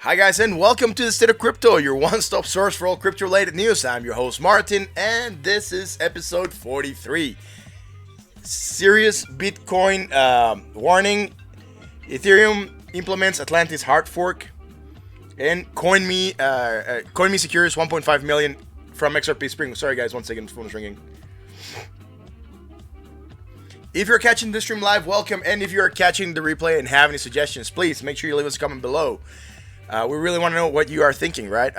Hi guys and welcome to the State of Crypto, your one-stop source for all crypto-related news. I'm your host Martin and this is episode 43. Serious Bitcoin warning, Ethereum implements Atlantis Hardfork, and Coinme secures 1.5 million from Xpring. Sorry guys, 1 second, phone is ringing. If you're catching this stream live, welcome, and if you're catching the replay and have any suggestions, please make sure you leave us a comment below. We really want to know what you are thinking, right?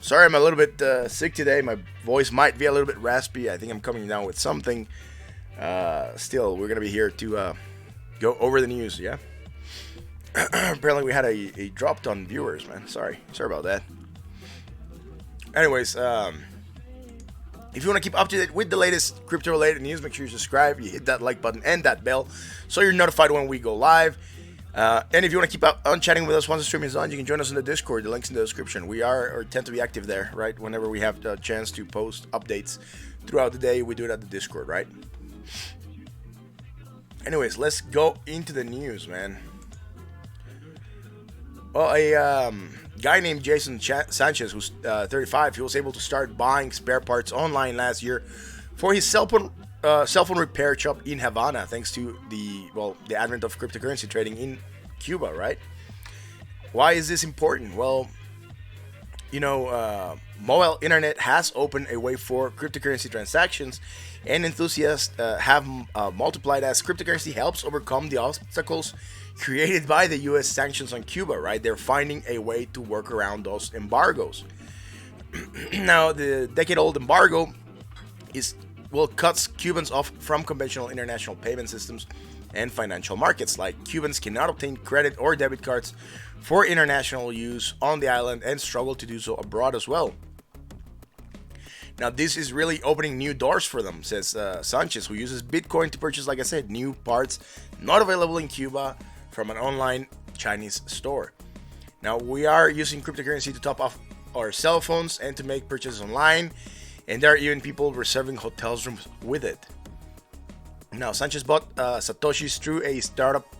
Sorry, I'm a little bit sick today. My voice might be a little bit raspy. I think I'm coming down with something. Still, we're going to be here to go over the news, yeah? Apparently, we had a drop on viewers, man. Sorry about that. Anyways, if you want to keep up to date with the latest crypto-related news, make sure you subscribe, you hit that like button and that bell so you're notified when we go live. And if you want to keep on chatting with us once the stream is on, you can join us in the Discord. The link's in the description. We tend to be active there, right? Whenever we have the chance to post updates throughout the day, we do it at the Discord, right? Anyways, let's go into the news, man. Well, a guy named Jason Sanchez, who's 35, he was able to start buying spare parts online last year for his cell phone repair shop in Havana, thanks to the advent of cryptocurrency trading in Cuba, right? Why is this important? Well, you know, mobile internet has opened a way for cryptocurrency transactions, and enthusiasts have multiplied as cryptocurrency helps overcome the obstacles created by the U.S. sanctions on Cuba, right? They're finding a way to work around those embargoes. Now, the decade-old embargo cuts Cubans off from conventional international payment systems and financial markets. Like, Cubans cannot obtain credit or debit cards for international use on the island and struggle to do so abroad as well. Now, this is really opening new doors for them, says Sanchez, who uses Bitcoin to purchase, like I said, new parts not available in Cuba from an online Chinese store. Now, we are using cryptocurrency to top off our cell phones and to make purchases online, and there are even people reserving hotel rooms with it. Now, Sanchez bought Satoshis through a startup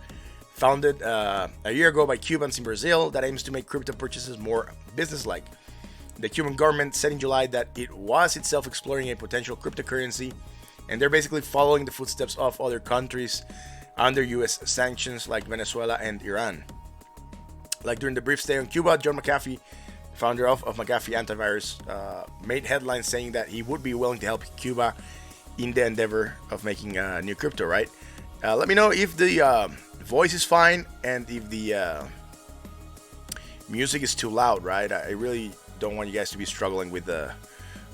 founded a year ago by Cubans in Brazil that aims to make crypto purchases more business-like. The Cuban government said in July that it was itself exploring a potential cryptocurrency, and they're basically following the footsteps of other countries under US sanctions like Venezuela and Iran. Like during the brief stay on Cuba, John McAfee, founder of McAfee Antivirus, made headlines saying that he would be willing to help Cuba in the endeavor of making new crypto, right? Let me know if the voice is fine and if the music is too loud, right? I really don't want you guys to be struggling with the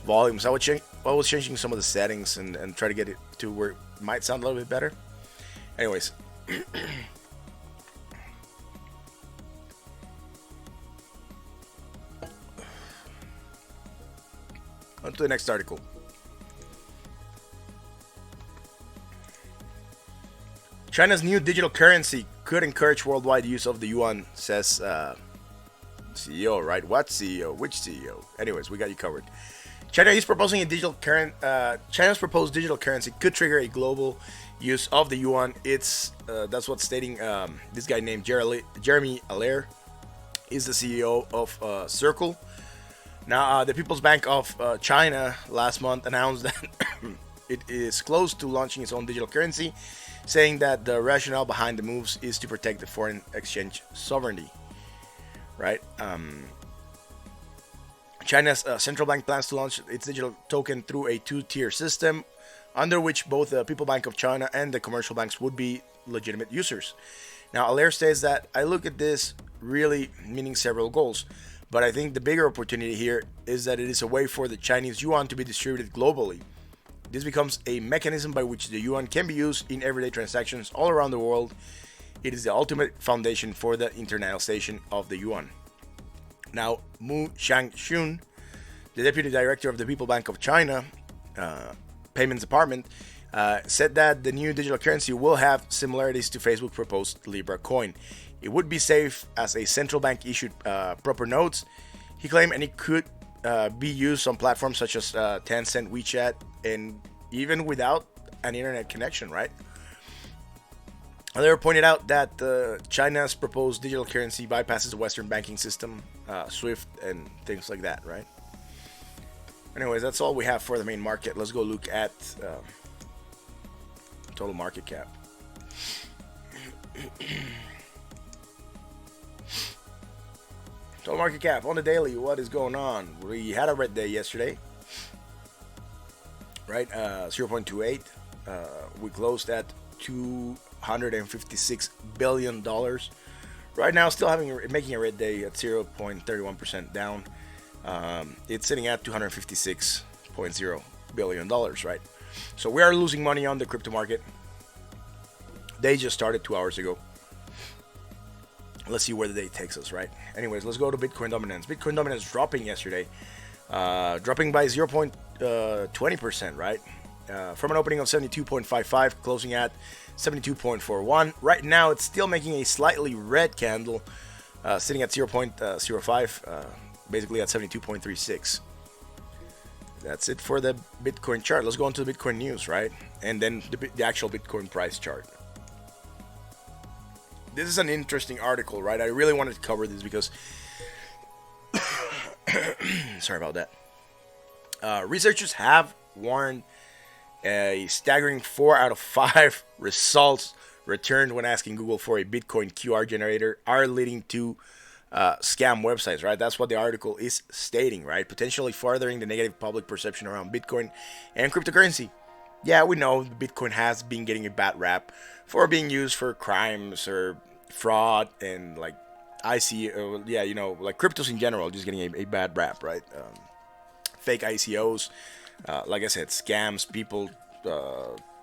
volumes. I was changing some of the settings and try to get it to where it might sound a little bit better. Anyways. On to the next article. China's new digital currency could encourage worldwide use of the yuan, says CEO, right? What CEO? Which CEO? Anyways, we got you covered. China is proposing a digital China's proposed digital currency could trigger a global use of the yuan. That's what's stating this guy named Jeremy Allaire is the CEO of Circle. Now, the People's Bank of China last month announced that it is close to launching its own digital currency, saying that the rationale behind the moves is to protect the foreign exchange sovereignty. Right? China's central bank plans to launch its digital token through a two-tier system, under which both the People's Bank of China and the commercial banks would be legitimate users. Now, Allaire says that I look at this really meaning several goals. But I think the bigger opportunity here is that it is a way for the Chinese yuan to be distributed globally. This becomes a mechanism by which the yuan can be used in everyday transactions all around the world. It is the ultimate foundation for the internationalization of the yuan. Now, Mu Shangxun, the deputy director of the People's Bank of China Payments Department, said that the new digital currency will have similarities to Facebook's proposed Libra coin. It would be safe as a central bank issued proper notes, he claimed, and it could be used on platforms such as Tencent, WeChat, and even without an internet connection, right? They pointed out that China's proposed digital currency bypasses the Western banking system, SWIFT, and things like that, right? Anyways, that's all we have for the main market. Let's go look at total market cap. Total market cap on the daily. What is going on? We had a red day yesterday, right? 0.28. We closed at $256 billion. Right now, still making a red day at 0.31% down. It's sitting at $256.0 billion, right? So we are losing money on the crypto market. They just started 2 hours ago. Let's see where the day takes us, right? Anyways, let's go to Bitcoin dominance. Bitcoin dominance dropping yesterday, dropping by 0.20%, right? From an opening of 72.55, closing at 72.41. Right now, it's still making a slightly red candle, sitting at 0.05, basically at 72.36. That's it for the Bitcoin chart. Let's go on to the Bitcoin news, right? And then the actual Bitcoin price chart. This is an interesting article, right? I really wanted to cover this because sorry about that. Researchers have warned a staggering 4 out of 5 results returned when asking Google for a Bitcoin QR generator are leading to scam websites, right? That's what the article is stating, right? Potentially furthering the negative public perception around Bitcoin and cryptocurrency. Yeah, we know Bitcoin has been getting a bad rap for being used for crimes or fraud and like like cryptos in general, just getting a bad rap, right? Fake ICOs, like I said, scams, people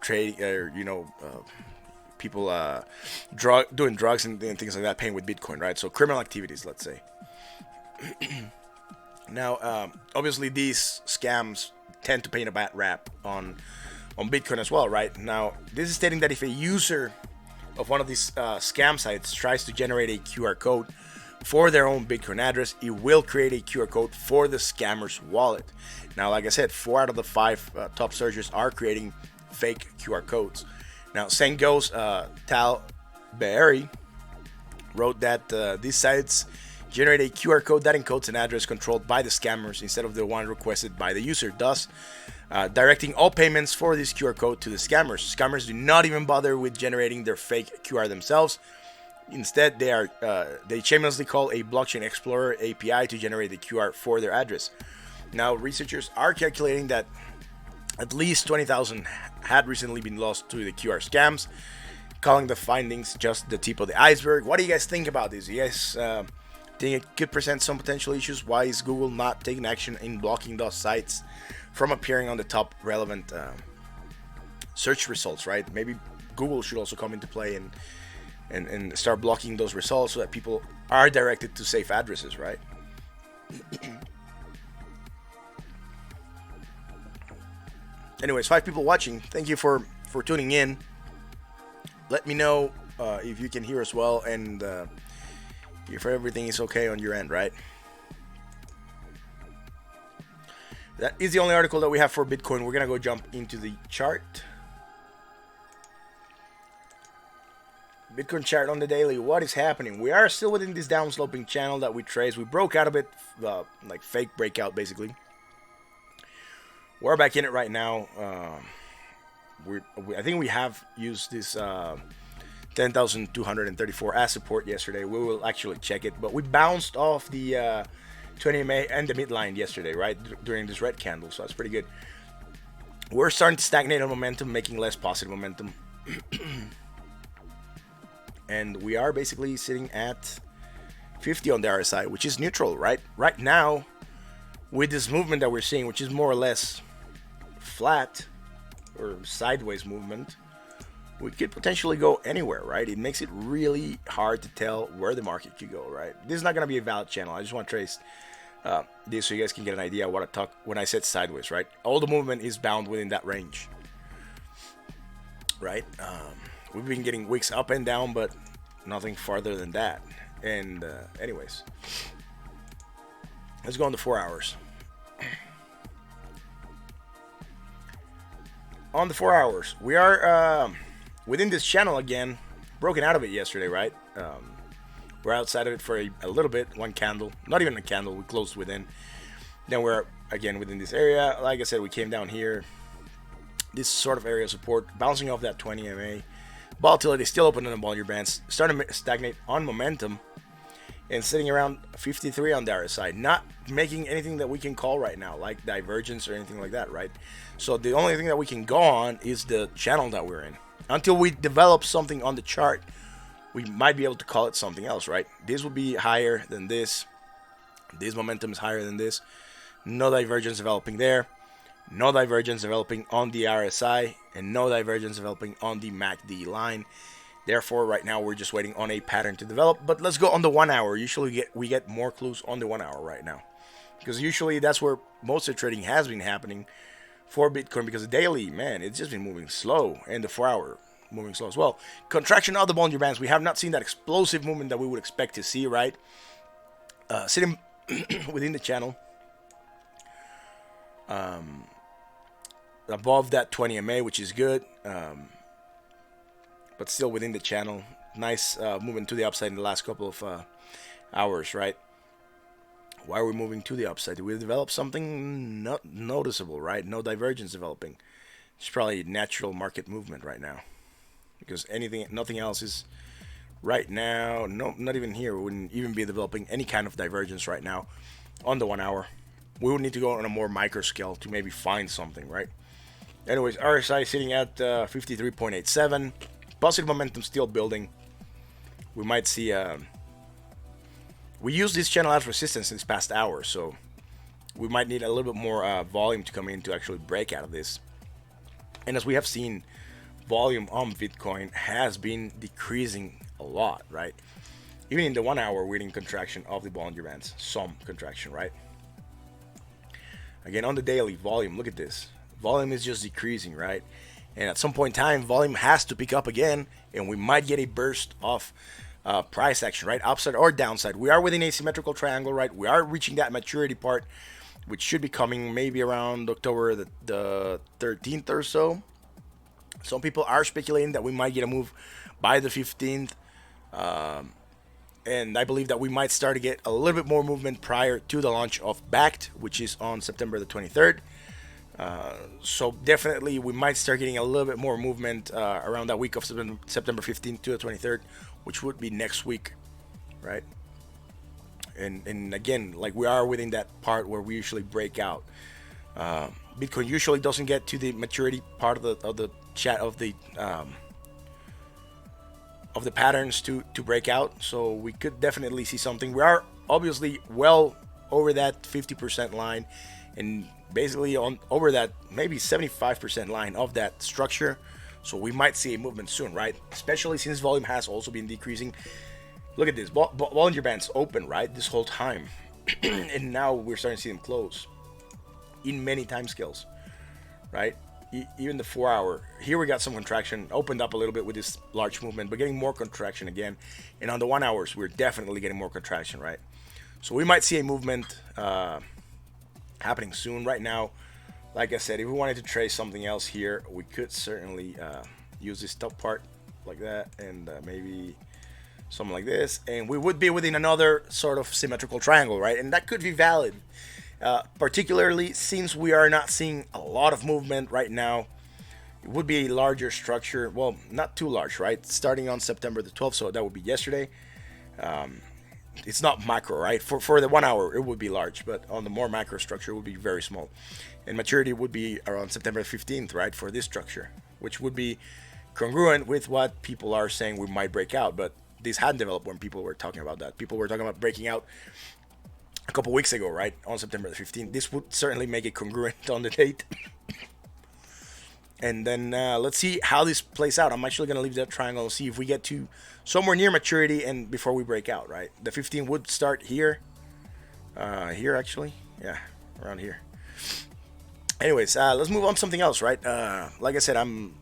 trading, people doing drugs and things like that, paying with Bitcoin, right? So criminal activities, let's say. Now, obviously, these scams tend to paint a bad rap on Bitcoin as well, right? Now, this is stating that if a user of one of these scam sites tries to generate a QR code for their own Bitcoin address, it will create a QR code for the scammer's wallet. Now, like I said, 4 out of the 5 top searchers are creating fake QR codes. Now, same goes, Tal Beary wrote that these sites generate a QR code that encodes an address controlled by the scammers instead of the one requested by the user, thus directing all payments for this QR code to the scammers. Scammers do not even bother with generating their fake QR themselves. Instead, they shamelessly call a blockchain explorer API to generate the QR for their address. Now, researchers are calculating that at least 20,000 had recently been lost to the QR scams, calling the findings just the tip of the iceberg. What do you guys think about this? You guys think it could present some potential issues? Why is Google not taking action in blocking those sites from appearing on the top relevant search results, right? Maybe Google should also come into play and start blocking those results so that people are directed to safe addresses, right? Anyways, 5 people watching. Thank you for tuning in. Let me know if you can hear us well and if everything is okay on your end, right? That is the only article that we have for Bitcoin. We're going to go jump into the chart. Bitcoin chart on the daily. What is happening? We are still within this downsloping channel that we traced. We broke out a bit, like fake breakout, basically. We're back in it right now. I think we have used this 10,234 as support yesterday. We will actually check it, but we bounced off the 20 MA and the midline yesterday, right, during this red candle, so that's pretty good. We're starting to stagnate on momentum, making less positive momentum. And we are basically sitting at 50 on the RSI, which is neutral, right? Right now, with this movement that we're seeing, which is more or less flat or sideways movement, we could potentially go anywhere, right? It makes it really hard to tell where the market could go, right? This is not going to be a valid channel. I just want to trace this so you guys can get an idea of what I talk when I said sideways, right? All the movement is bound within that range, right? We've been getting wicks up and down, but nothing farther than that. And anyways, let's go on the 4 hours. On the 4 hours, we are within this channel again, broken out of it yesterday, right? We're outside of it for a little bit, one candle, not even a candle, we closed within. Then we're again within this area. Like I said, we came down here, this sort of area of support, bouncing off that 20 MA. Volatility still open on the Bollinger Bands, starting to stagnate on momentum, and sitting around 53 on the RSI, not making anything that we can call right now, like divergence or anything like that, right? So the only thing that we can go on is the channel that we're in. Until we develop something on the chart, we might be able to call it something else, right? This will be higher than this. This momentum is higher than this. No divergence developing there. No divergence developing on the RSI, and no divergence developing on the MACD line. Therefore, right now we're just waiting on a pattern to develop. But let's go on the 1 hour. Usually we get more clues on the 1 hour right now, because usually that's where most of the trading has been happening for Bitcoin. Because the daily, man, it's just been moving slow, and the 4 hour moving slow as well. Contraction of the Bollinger Bands. We have not seen that explosive movement that we would expect to see, right? Sitting within the channel. Above that 20 MA, which is good, but still within the channel. Nice movement to the upside in the last couple of hours, right? Why are we moving to the upside? Did we develop something not noticeable, right? No divergence developing. It's probably natural market movement right now, because nothing else is right now. No, not even here. We wouldn't even be developing any kind of divergence right now on the 1 hour. We would need to go on a more micro scale to maybe find something, right? Anyways, RSI sitting at 53.87. Positive momentum still building. We might see... we used this channel as resistance in this past hour, so we might need a little bit more volume to come in to actually break out of this. And as we have seen, volume on Bitcoin has been decreasing a lot, right? Even in the 1 hour, we're in contraction of the Bollinger Bands. Some contraction, right? Again, on the daily, volume, look at this. Volume is just decreasing, right? And at some point in time, volume has to pick up again, and we might get a burst of price action, right? Upside or downside. We are within a symmetrical triangle, right? We are reaching that maturity part, which should be coming maybe around October the 13th or so. Some people are speculating that we might get a move by the 15th. And I believe that we might start to get a little bit more movement prior to the launch of Backed, which is on September the 23rd. So definitely we might start getting a little bit more movement around that week of September 15th to the 23rd, which would be next week, right? And again, like, we are within that part where we usually break out. Bitcoin usually doesn't get to the maturity part of the patterns to break out, so we could definitely see something. We are obviously well over that 50% line, and basically over that maybe 75% line of that structure, so we might see a movement soon, right? Especially since volume has also been decreasing. Look at this, Bollinger Bands open, right, this whole time, and now we're starting to see them close in many time scales, right? Even the 4 hour, here we got some contraction, opened up a little bit with this large movement, but getting more contraction again. And on the 1 hours, we're definitely getting more contraction, right? So we might see a movement happening soon. Right now, like I said, if we wanted to trace something else here, we could certainly use this top part like that, and maybe something like this, and we would be within another sort of symmetrical triangle, right? And that could be valid. Particularly since we are not seeing a lot of movement right now. It would be a larger structure, well, not too large, right? Starting on September the 12th, so that would be yesterday. It's not macro, right? For the 1 hour, it would be large, but on the more macro structure, it would be very small. And maturity would be around September 15th, right, for this structure, which would be congruent with what people are saying we might break out. But this hadn't developed when people were talking about that. People were talking about breaking out a couple weeks ago, right, on September the 15th. This would certainly make it congruent on the date. And then let's see how this plays out. I'm actually going to leave that triangle and see if we get to somewhere near maturity and before we break out, right? The 15 would start here. Here, actually. Yeah, around here. Anyways, let's move on to something else, right? Like I said, I'm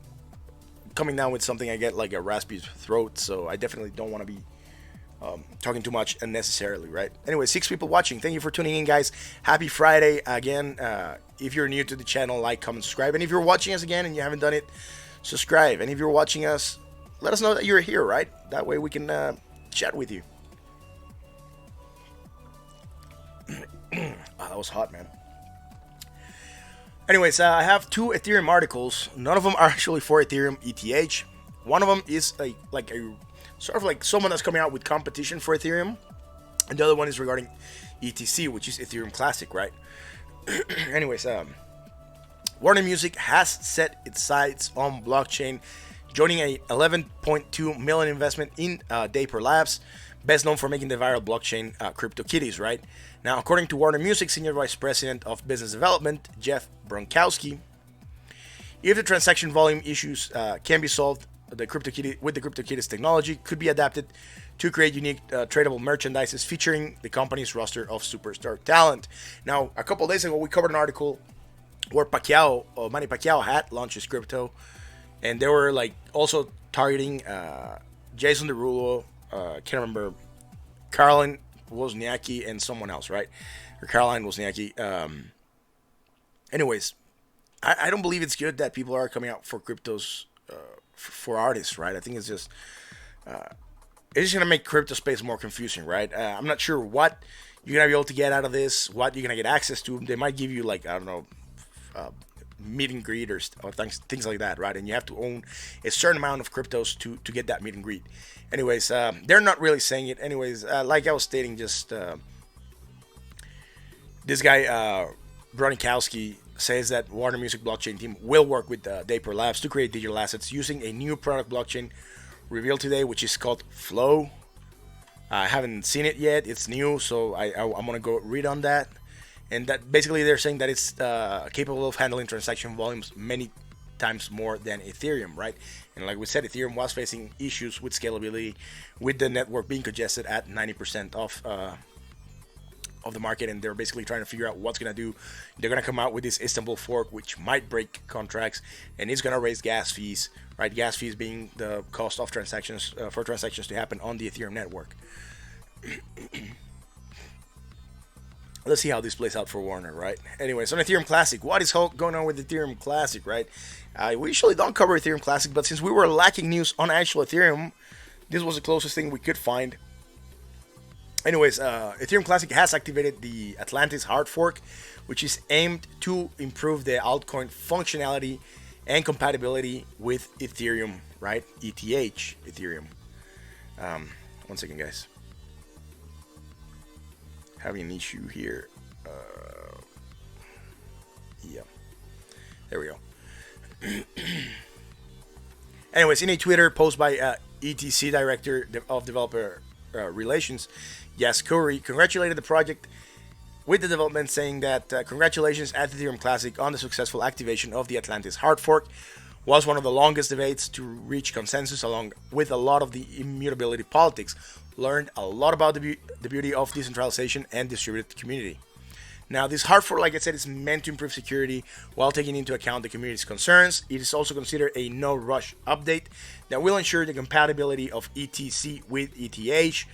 coming down with something. I get like a raspy throat, so I definitely don't want to be talking too much unnecessarily, right? Anyway, 6 people watching. Thank you for tuning in, guys. Happy Friday again. If you're new to the channel, like, comment, subscribe. And if you're watching us again and you haven't done it, subscribe. And if you're watching us let us know that you're here, right? That way we can chat with you. Oh, that was hot, man. Anyways, I have two Ethereum articles. None of them are actually for Ethereum ETH. One of them is a sort of like someone that's coming out with competition for Ethereum, and the other one is regarding ETC, which is Ethereum Classic, right? Anyways, Warner Music has set its sights on blockchain, joining a 11.2 million investment in Dapper Labs, best known for making the viral blockchain CryptoKitties, right? Now, according to Warner Music Senior Vice President of Business Development, Jeff Bronkowski, if the transaction volume issues can be solved, the CryptoKitties technology could be adapted to create unique tradable merchandises featuring the company's roster of superstar talent. Now, a couple days ago, we covered an article where Manny Pacquiao had launched his crypto, and they were like also targeting Jason Derulo, can't remember, Caroline Wozniacki, and someone else, right? Or Caroline Wozniacki. Anyways, I don't believe it's good that people are coming out for cryptos for artists, right? I think it's just gonna make crypto space more confusing, right? I'm not sure what you're gonna be able to get out of this, what you're gonna get access to. They might give you like, I don't know, meet and greet or things like that, right? And you have to own a certain amount of cryptos to get that meet and greet. Anyways, they're not really saying it. Anyways, like I was stating, just this guy Bronikowski says that Warner Music blockchain team will work with Dapper Labs to create digital assets using a new product blockchain revealed today, which is called Flow. I haven't seen it yet. It's new, so I'm gonna go read on that. And that basically they're saying that it's capable of handling transaction volumes many times more than Ethereum, right? And like we said, Ethereum was facing issues with scalability, with the network being congested at 90% of the market, and they're basically trying to figure out what's gonna do. They're gonna come out with this Istanbul fork, which might break contracts, and it's gonna raise gas fees, right? Gas fees being the cost of transactions for transactions to happen on the Ethereum network. Let's see how this plays out for Warner, right? Anyways, on Ethereum Classic, what is going on with Ethereum Classic, right? We usually don't cover Ethereum Classic, but since we were lacking news on actual Ethereum, this was the closest thing we could find. Anyways, Ethereum Classic has activated the Atlantis Hardfork, which is aimed to improve the altcoin functionality and compatibility with Ethereum, right? ETH, Ethereum. One second, guys. Having an issue here. Yeah. There we go. Anyways, in a Twitter post by ETC Director of Developer Relations, Yas Curry congratulated the project with the development, saying that congratulations at Ethereum Classic on the successful activation of the Atlantis Hardfork. Was one of the longest debates to reach consensus, along with a lot of the immutability politics. Learned a lot about the beauty of decentralization and distributed community. Now, this hardfork, like I said, is meant to improve security while taking into account the community's concerns. It is also considered a no-rush update that will ensure the compatibility of ETC with ETH,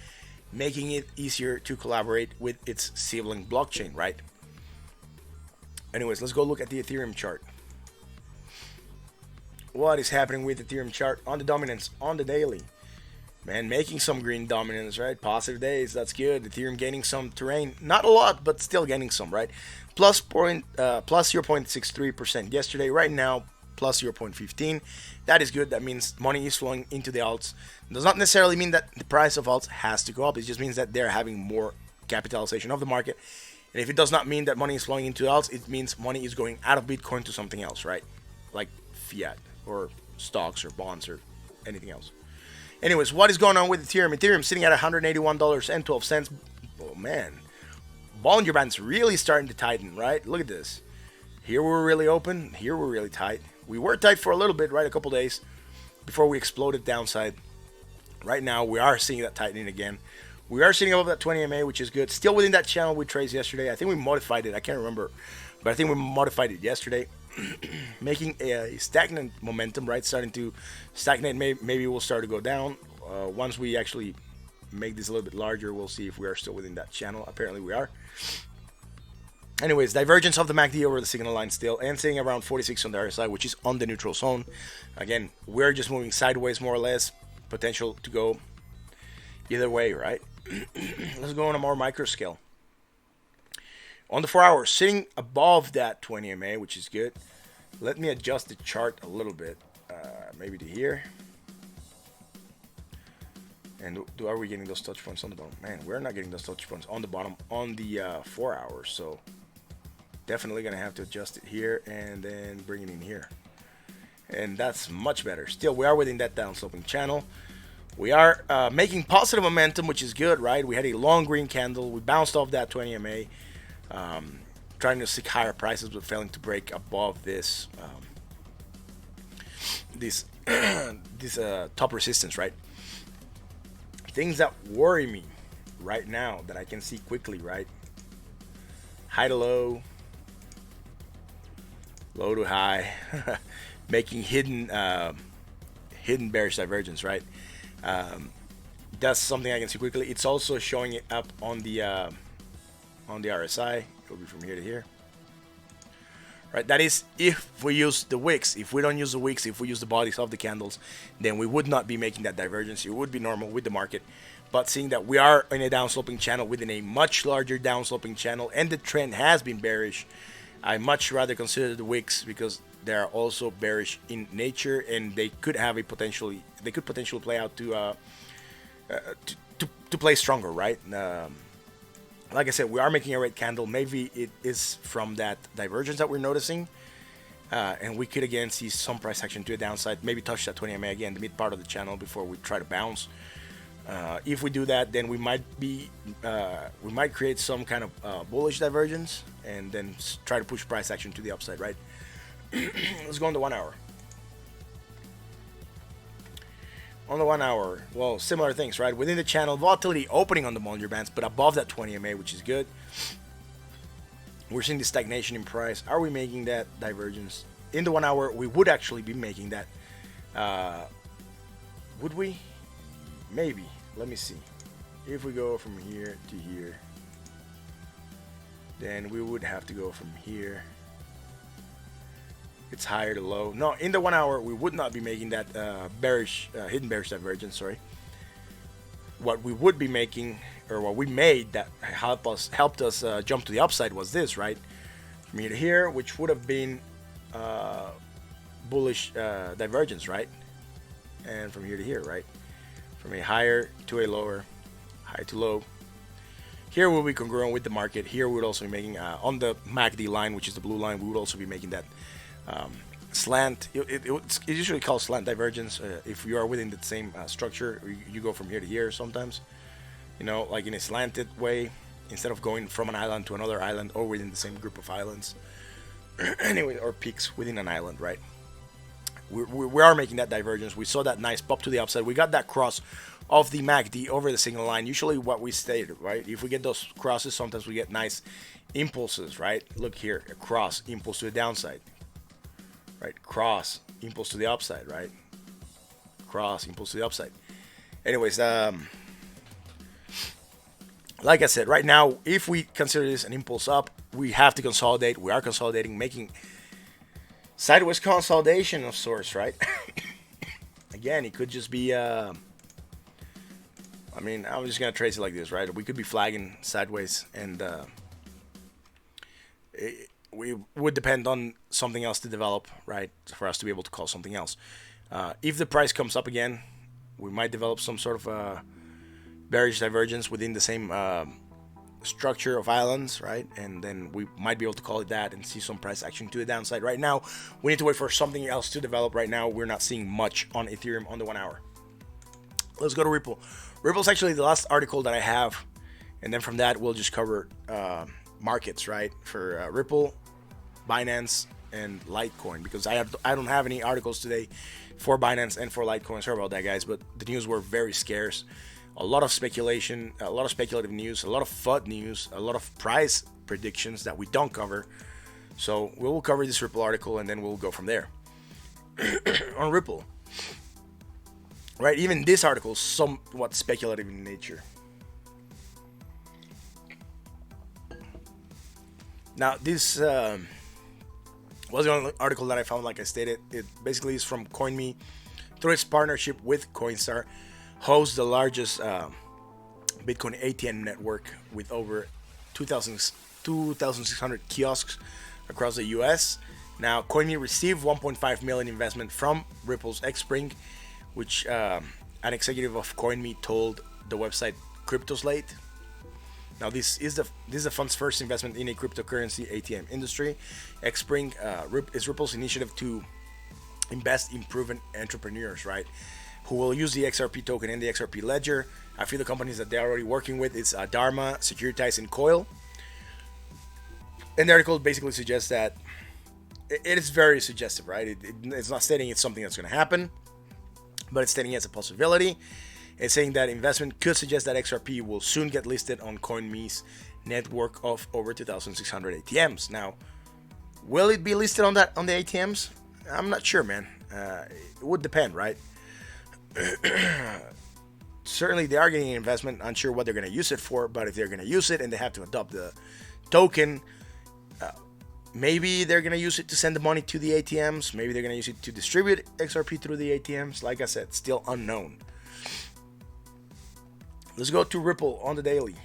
making it easier to collaborate with its sibling blockchain, right? Anyways, let's go look at the Ethereum chart. What is happening with the Ethereum chart on the dominance on the daily? Man, making some green dominance, right? Positive days, that's good. Ethereum gaining some terrain. Not a lot, but still gaining some, right? Plus 0.63% yesterday. Right now, plus 0.15. That is good. That means money is flowing into the alts. It does not necessarily mean that the price of alts has to go up. It just means that they're having more capitalization of the market. And if it does not mean that money is flowing into alts, it means money is going out of Bitcoin to something else, right? Like fiat or stocks or bonds or anything else. Anyways, what is going on with Ethereum? Ethereum sitting at $181.12. Oh man, Bollinger Band's really starting to tighten, right? Look at this. Here we're really open. Here we're really tight. We were tight for a little bit, right? A couple days before we exploded downside. Right now, we are seeing that tightening again. We are sitting above that 20 MA, which is good. Still within that channel we traced yesterday. I think we modified it. I can't remember, but I think we modified it yesterday. Making a stagnant momentum, right? Starting to stagnate. Maybe we'll start to go down. Once we actually make this a little bit larger, we'll see if we are still within that channel. Apparently we are. Anyways, divergence of the MACD over the signal line still, and sitting around 46 on the RSI, which is on the neutral zone. Again, we're just moving sideways more or less. Potential to go either way, right? Let's go on a more micro scale. On the 4 hours, sitting above that 20 MA, which is good. Let me adjust the chart a little bit, maybe to here. And are we getting those touch points on the bottom? Man, we're not getting those touch points on the bottom on the 4 hours. So definitely gonna have to adjust it here and then bring it in here. And that's much better. Still, we are within that downsloping channel. We are making positive momentum, which is good, right? We had a long green candle. We bounced off that 20 MA, trying to seek higher prices, but failing to break above this this top resistance, right? Things that worry me right now that I can see quickly, right? High to low, low to high, making hidden bearish divergence, right? That's something I can see quickly. It's also showing it up on the RSI. It'll be from here to here, right? That is if we use the wicks. If we don't use the wicks, if we use the bodies of the candles, then we would not be making that divergence. It would be normal with the market. But seeing that we are in a downsloping channel within a much larger downsloping channel, and the trend has been bearish, I much rather consider the wicks because they are also bearish in nature, and they could have a potentially play out to play stronger, right? Like I said, we are making a red candle. Maybe it is from that divergence that we're noticing, and we could again see some price action to the downside. Maybe touch that 20 MA again, the mid part of the channel, before we try to bounce. If we do that, then we might create some kind of bullish divergence, and then try to push price action to the upside, right? Let's go on the 1 hour. On the 1 hour, well, similar things, right? Within the channel, volatility opening on the Bollinger Bands, but above that 20 MA, which is good. We're seeing the stagnation in price. Are we making that divergence? In the 1 hour, we would actually be making that. Would we? Maybe. Let me see. If we go from here to here, then we would have to go from here. It's higher to low. No, in the 1 hour, we would not be making that hidden bearish divergence. Sorry. What we would be making, or what we made that helped us jump to the upside, was this, right? From here to here, which would have been bullish divergence, right? And from here to here, right? From a higher to a lower, high to low. Here we'll be congruent with the market. Here we would also be making on the MACD line, which is the blue line, we would also be making that slant. It's usually called slant divergence. If you are within the same structure, you go from here to here sometimes, you know, like in a slanted way, instead of going from an island to another island, or within the same group of islands. Anyway, or peaks within an island, right? We are making that divergence. We saw that nice pop to the upside. We got that cross of the MACD over the signal line. Usually what we stated, right? If we get those crosses, sometimes we get nice impulses, right? Look here, a cross, impulse to the downside, right? Cross, impulse to the upside, right? Cross, impulse to the upside. Anyways, like I said, right now, if we consider this an impulse up, we have to consolidate. We are consolidating, making sideways consolidation of sorts, right? Again, it could just be I mean, I'm just gonna trace it like this, right? We could be flagging sideways, and we would depend on something else to develop, right, for us to be able to call something else. If the price comes up again, we might develop some sort of bearish divergence within the same structure of islands, right? And then we might be able to call it that and see some price action to the downside. Right now, we need to wait for something else to develop. Right now, we're not seeing much on Ethereum on the 1 hour. Let's go to Ripple. Ripple's actually the last article that I have, and then from that, we'll just cover markets, right? For Ripple, Binance, and Litecoin, because I don't have any articles today for Binance and for Litecoin. Sorry about that, guys, but the news were very scarce. A lot of speculation, a lot of speculative news, a lot of FUD news, a lot of price predictions that we don't cover. So we will cover this Ripple article, and then we'll go from there. On Ripple, right? Even this article is somewhat speculative in nature. Now, this was the only article that I found, like I stated. It basically is from Coinme. Through its partnership with Coinstar, hosts the largest Bitcoin ATM network with over 2,600 kiosks across the U.S. Now, Coinme received 1.5 million investment from Ripple's Xpring, which an executive of Coinme told the website CryptoSlate. Now, this is the fund's first investment in a cryptocurrency ATM industry. Xpring is Ripple's initiative to invest in proven entrepreneurs, right? Who will use the XRP token and the XRP ledger. A few of the companies that they're already working with is Dharma, Securitize, and Coil. And the article basically suggests that it is very suggestive, right? It's not stating it's something that's going to happen, but it's stating it's a possibility. It's saying that investment could suggest that XRP will soon get listed on Coinme's network of over 2,600 ATMs. Now, will it be listed on the ATMs? I'm not sure, man. It would depend, right? Certainly, they are getting an investment. Unsure what they're going to use it for, but if they're going to use it and they have to adopt the token, maybe they're going to use it to send the money to the ATMs. Maybe they're going to use it to distribute XRP through the ATMs. Like I said, still unknown. Let's go to Ripple on the daily.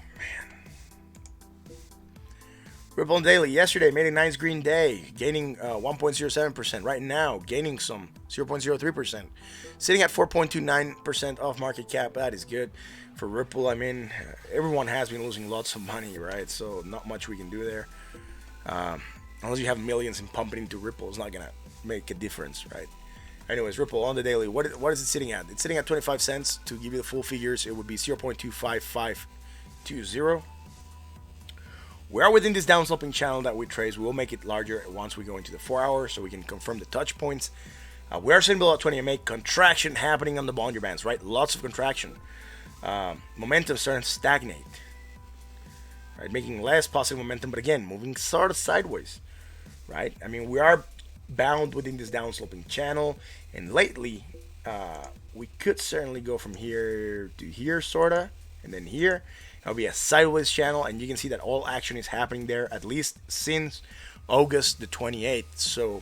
Ripple on the daily yesterday made a nice green day, gaining 1.07%. Right now, gaining some 0.03%, sitting at 4.29% off market cap. That is good for Ripple. I mean, everyone has been losing lots of money, right? So not much we can do there. Unless you have millions and pumping into Ripple, it's not gonna make a difference, right? Anyways, Ripple on the daily. What is it sitting at? It's sitting at 25 cents. To give you the full figures, it would be 0.25520. We are within this downsloping channel that we trace. We will make it larger once we go into the 4 hours so we can confirm the touch points. We are sitting below 20 MA. Contraction happening on the Bollinger Bands, right? Lots of contraction. Momentum starting to stagnate. Right, making less positive momentum, but again, moving sort of sideways. Right? I mean, we are bound within this downsloping channel, and lately we could certainly go from here to here, sorta, and then here. It'll be a sideways channel, and you can see that all action is happening there at least since August the 28th. So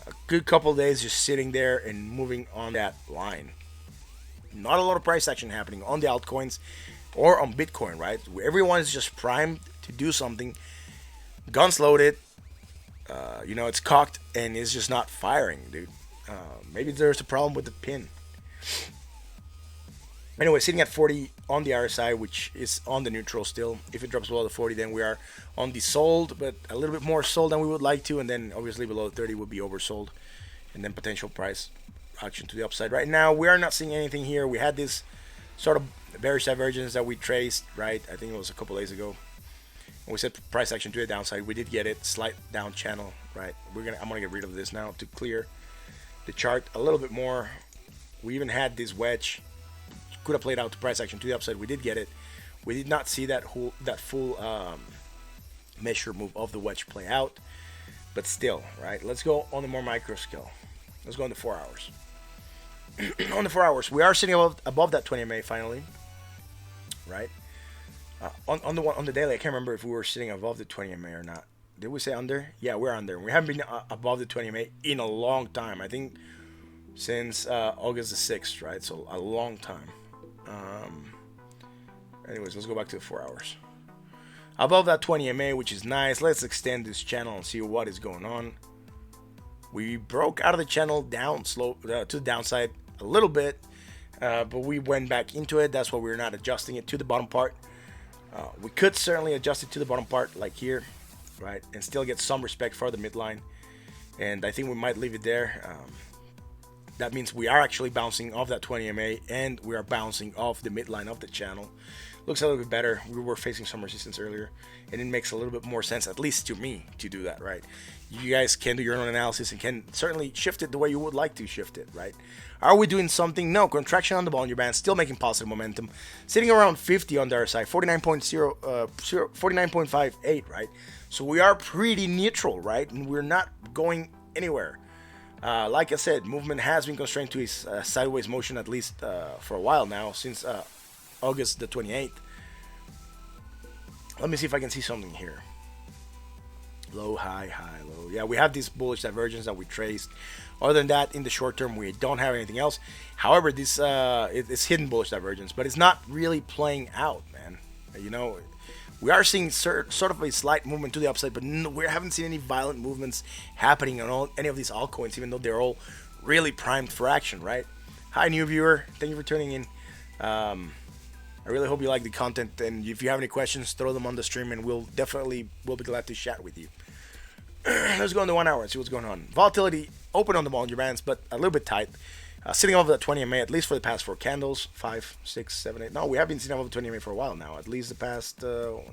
a good couple days just sitting there and moving on that line. Not a lot of price action happening on the altcoins or on Bitcoin, right? Everyone is just primed to do something. Guns loaded. It's cocked and it's just not firing, dude. Maybe there's a problem with the pin. Anyway, sitting at 40 on the RSI, which is on the neutral still. If it drops below the 40, then we are on the sold, but a little bit more sold than we would like to. And then obviously below the 30 would be oversold. And then potential price action to the upside. Right now, we are not seeing anything here. We had this sort of bearish divergence that we traced, right? I think it was a couple days ago. We said price action to the downside. We did get it. Slight down channel, right? I'm gonna get rid of this now to clear the chart a little bit more. We even had this wedge. Could have played out to price action to the upside. We did get it. We did not see that full measure move of the wedge play out, but still, right? Let's go on the more micro scale. Let's go on the 4 hours. On the 4 hours, we are sitting above that 20 MA finally, right? On the daily, I can't remember if we were sitting above the 20 MA or not. Did we say under? Yeah, we're under. We haven't been above the 20 MA in a long time. I think since August the 6th, right? So a long time. Anyways, let's go back to the 4 hours. Above that 20 MA, which is nice. Let's extend this channel and see what is going on. We broke out of the channel down slow to the downside a little bit, but we went back into it. That's why we're not adjusting it to the bottom part. We could certainly adjust it to the bottom part, like here, right, and still get some respect for the midline. And I think we might leave it there. That means we are actually bouncing off that 20 MA, and we are bouncing off the midline of the channel. Looks a little bit better. We were facing some resistance earlier, and it makes a little bit more sense, at least to me, to do that, right? You guys can do your own analysis and can certainly shift it the way you would like to shift it, right? Are we doing something? No. Contraction on the Bollinger Band, still making positive momentum. Sitting around 50 on the other side, 49.58, right? So we are pretty neutral, right? And we're not going anywhere. Like I said, movement has been constrained to its sideways motion at least for a while now, since August the 28th. Let me see if I can see something here. Low, high, high, low. Yeah, we have this bullish divergence that we traced. Other than that, in the short term, we don't have anything else. However, this it's hidden bullish divergence, but it's not really playing out, man. You know, we are seeing sort of a slight movement to the upside, but we haven't seen any violent movements happening on any of these altcoins, even though they're all really primed for action, right? Hi, new viewer. Thank you for tuning in. I really hope you like the content, and if you have any questions, throw them on the stream, and we'll be glad to chat with you. Let's go on the 1 hour and see what's going on. Volatility open on the Bollinger Bands, but a little bit tight. Sitting over the 20 MA at least for the past 4 candles. 5, 6, 7, 8. No, we have been sitting over the 20 MA for a while now. At least the past 12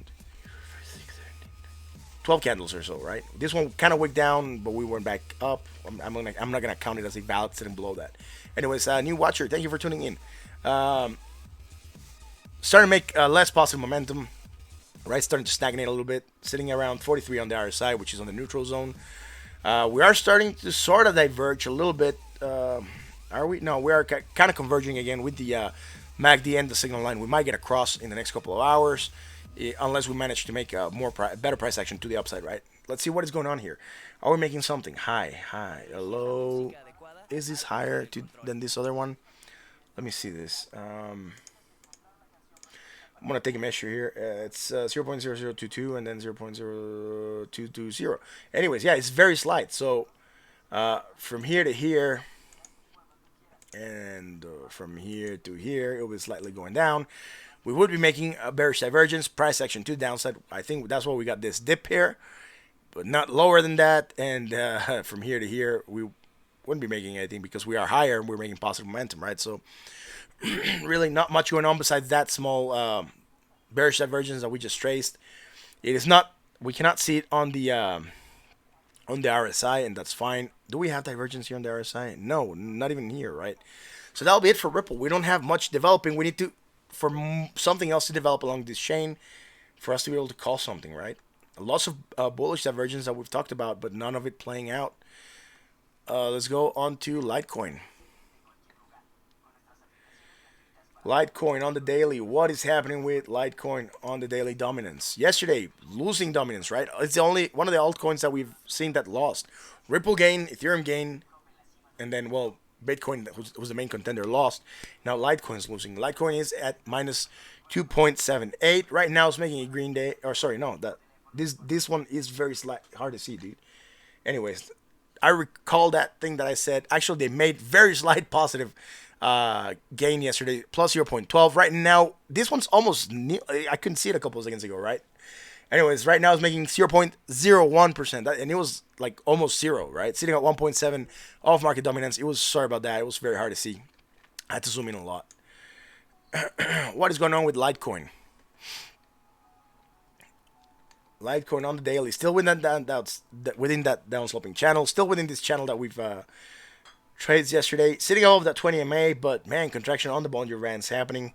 candles or so, right? This one kind of wicked down, but we went back up. I'm not gonna count it as a valid sitting below that. Anyways, new watcher, thank you for tuning in. Starting to make less positive momentum, right? Starting to stagnate a little bit, sitting around 43 on the RSI, which is on the neutral zone. We are starting to sort of diverge a little bit. Are we? No, we are kind of converging again with the MACD and the signal line. We might get across in the next couple of hours, unless we manage to make a better price action to the upside, right? Let's see what is going on here. Are we making something? High, low. Is this higher than this other one? Let me see this. I'm going to take a measure here. It's 0.0022 and then 0.0220. Anyways, yeah, it's very slight. So from here to here and from here to here, it will be slightly going down. We would be making a bearish divergence, price action to downside. I think that's why we got this dip here, but not lower than that. And from here to here, we wouldn't be making anything because we are higher and we're making positive momentum, right? So really not much going on besides that small bearish divergence that we just traced. It is not, we cannot see it on the RSI, and that's fine. Do we have divergence here on the RSI? No, not even here, right? So that'll be it for Ripple. We don't have much developing. We need to, for something else to develop along this chain for us to be able to call something, right? Lots of bullish divergence that we've talked about, but none of it playing out. Let's go on to Litecoin. Litecoin on the daily. What is happening with Litecoin on the daily dominance? Yesterday, losing dominance, right? It's the only one of the altcoins that we've seen that lost. Ripple gain, Ethereum gain, and then, well, Bitcoin, who's the main contender, lost. Now Litecoin's losing. Litecoin is at minus 2.78. Right now it's making a green day. Or sorry, no, this one is very hard to see, dude. Anyways, I recall that thing that I said. Actually, they made very slight positive gain yesterday, plus 0.12. Right now, this one's almost new. I couldn't see it a couple of seconds ago, right? Anyways, right now it's making 0.01%, and it was like almost zero, right? Sitting at 1.7 off market dominance. It was, sorry about that. It was very hard to see. I had to zoom in a lot. What is going on with Litecoin? Litecoin on the daily, still within that downsloping channel, still within this channel that we've trades yesterday, sitting over that 20 MA, but man, contraction on the Bollinger Bands happening,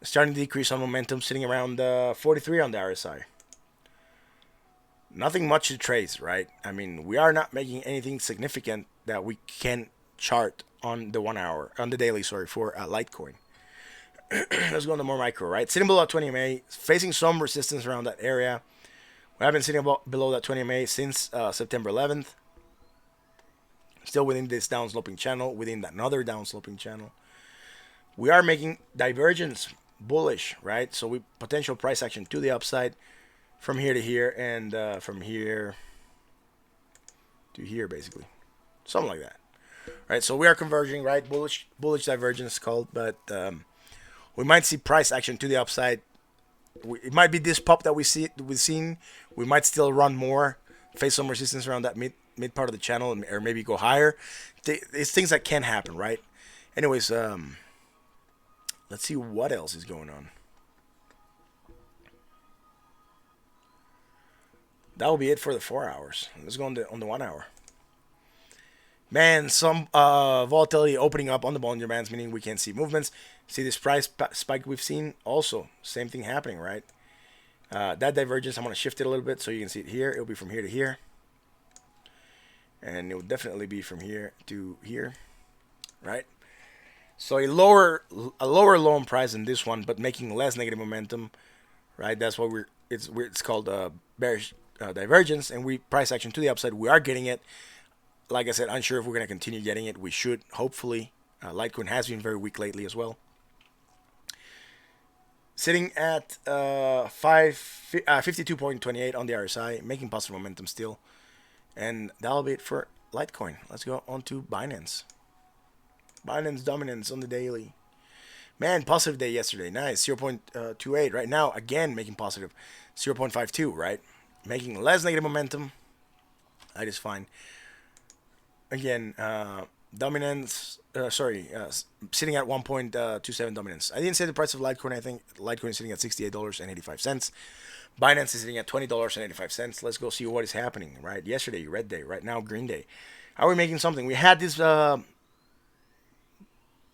starting to decrease on momentum, sitting around 43 on the RSI. Nothing much to trace, right? I mean, we are not making anything significant that we can chart on the 1 hour, on the daily, sorry, for Litecoin. Let's go on the more micro, right? Sitting below 20 MA, facing some resistance around that area. We have been sitting below that 20 MA since September 11th. Still within this downsloping channel, within another downsloping channel. We are making divergence bullish, right? So we potential price action to the upside from here to here, and from here to here, basically. Something like that. Right, so we are converging, right? Bullish divergence called, but we might see price action to the upside. It might be this pop that we've seen. We might still run more, face some resistance around that mid part of the channel, or maybe go higher. It's things that can happen, right? Anyways, let's see what else is going on. That will be it for the 4 hours. Let's go on the 1 hour. Man, some volatility opening up on the Bollinger Bands, meaning we can't see movements. See this price spike we've seen? Also, same thing happening, right? That divergence, I'm going to shift it a little bit so you can see it here. It'll be from here to here. And it will definitely be from here to here, right? So a lower low price than this one, but making less negative momentum, right? That's what it's called bearish divergence, and we price action to the upside. We are getting it. Like I said, unsure if we're going to continue getting it. We should, hopefully. Litecoin has been very weak lately as well. Sitting at 52.28 on the RSI, making positive momentum still. And that'll be it for Litecoin. Let's go on to Binance. Binance dominance on the daily. Man, positive day yesterday. Nice. 0.28. Right now, again, making positive. 0.52, right? Making less negative momentum. That is fine. Again, dominance, sitting at 1.27 dominance. I didn't say the price of Litecoin. I think Litecoin is sitting at $68.85. Binance is sitting at $20.85. Let's go see what is happening, right? Yesterday, red day. Right now, green day. Are we making something? We had this,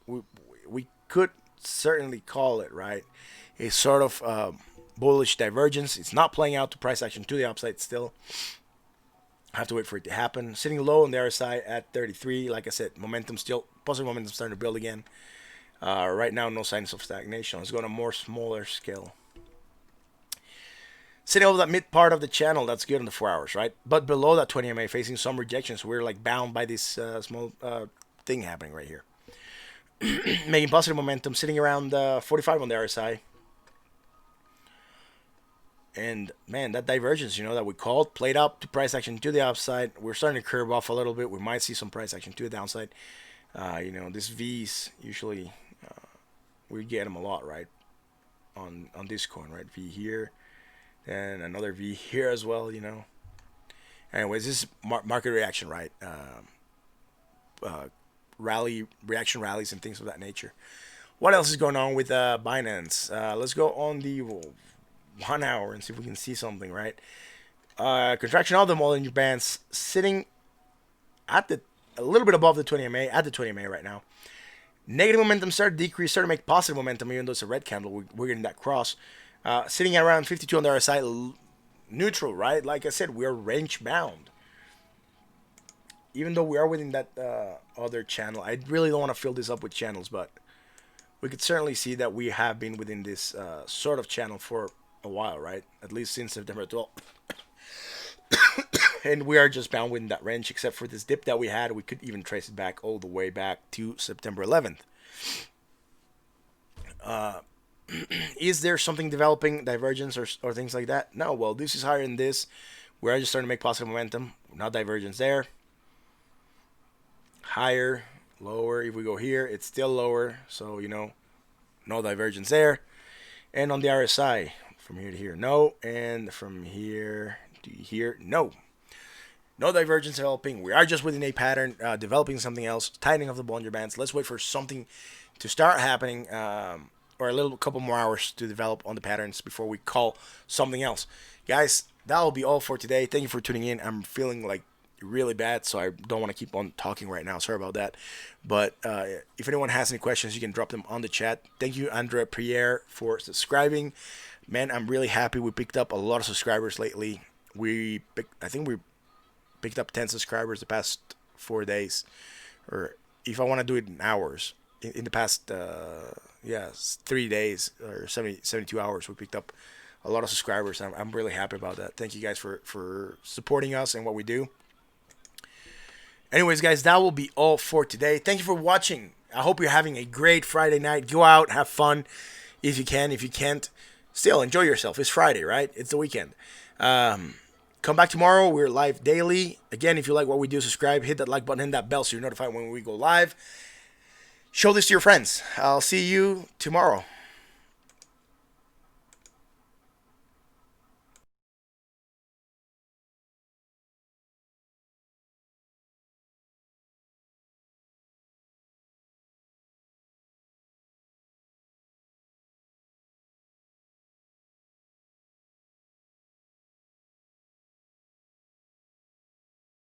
we could certainly call it, right? A sort of bullish divergence. It's not playing out to price action to the upside still. Have to wait for it to happen. Sitting low on the RSI at 33. Like I said, momentum still, positive momentum starting to build again. Right now, no signs of stagnation. Let's go on a more smaller scale. Sitting over that mid part of the channel, that's good on the 4 hours, right? But below that 20 MA, facing some rejections. We're like bound by this small thing happening right here. Making positive momentum, sitting around 45 on the RSI. And man, that divergence, that we called, played up to price action to the upside. We're starting to curve off a little bit. We might see some price action to the downside. These V's usually we get them a lot, right? On this coin, right? V here, and another V here as well. Anyways, this is market reaction, right? Reaction rallies and things of that nature. What else is going on with Binance? Let's go on the 1 hour and see if we can see something, right? Contraction of the Bollinger Bands sitting at a little bit above the 20 MA, at the 20 MA right now. Negative momentum started to decrease, started to make positive momentum, even though it's a red candle. We're getting that cross. Sitting at around 52 on the RSI, neutral, right? Like I said, we're range bound. Even though we are within that other channel, I really don't want to fill this up with channels, but we could certainly see that we have been within this sort of channel for a while, right? At least since September 12th. And we are just bound within that range, except for this dip that we had. We could even trace it back all the way back to September 11th. Is there something developing, divergence or things like that? No, well, this is higher than this. We are just starting to make positive momentum. Not divergence there. Higher, lower. If we go here, it's still lower. So, no divergence there. And on the RSI, from here to here, no. And from here to here, no. No divergence developing. We are just within a pattern, developing something else, tightening of the Bollinger Bands. Let's wait for something to start happening, or a couple more hours to develop on the patterns before we call something else. Guys, that will be all for today. Thank you for tuning in. I'm feeling like really bad, so I don't want to keep on talking right now. Sorry about that. But if anyone has any questions, you can drop them on the chat. Thank you, Andre Pierre, for subscribing. Man, I'm really happy. We picked up a lot of subscribers lately. I think we picked up 10 subscribers the past 4 days, or if I want to do it in hours, in the past 3 days or 72 hours, we picked up a lot of subscribers. I'm really happy about that. Thank you guys for supporting us and what we do. Anyways, guys, that will be all for today. Thank you for watching. I hope you're having a great Friday night. Go out, have fun if you can. If you can't, still enjoy yourself. It's Friday, right? It's the weekend. Come back tomorrow. We're live daily. Again, if you like what we do, subscribe, hit that like button, hit that bell so you're notified when we go live. Show this to your friends. I'll see you tomorrow.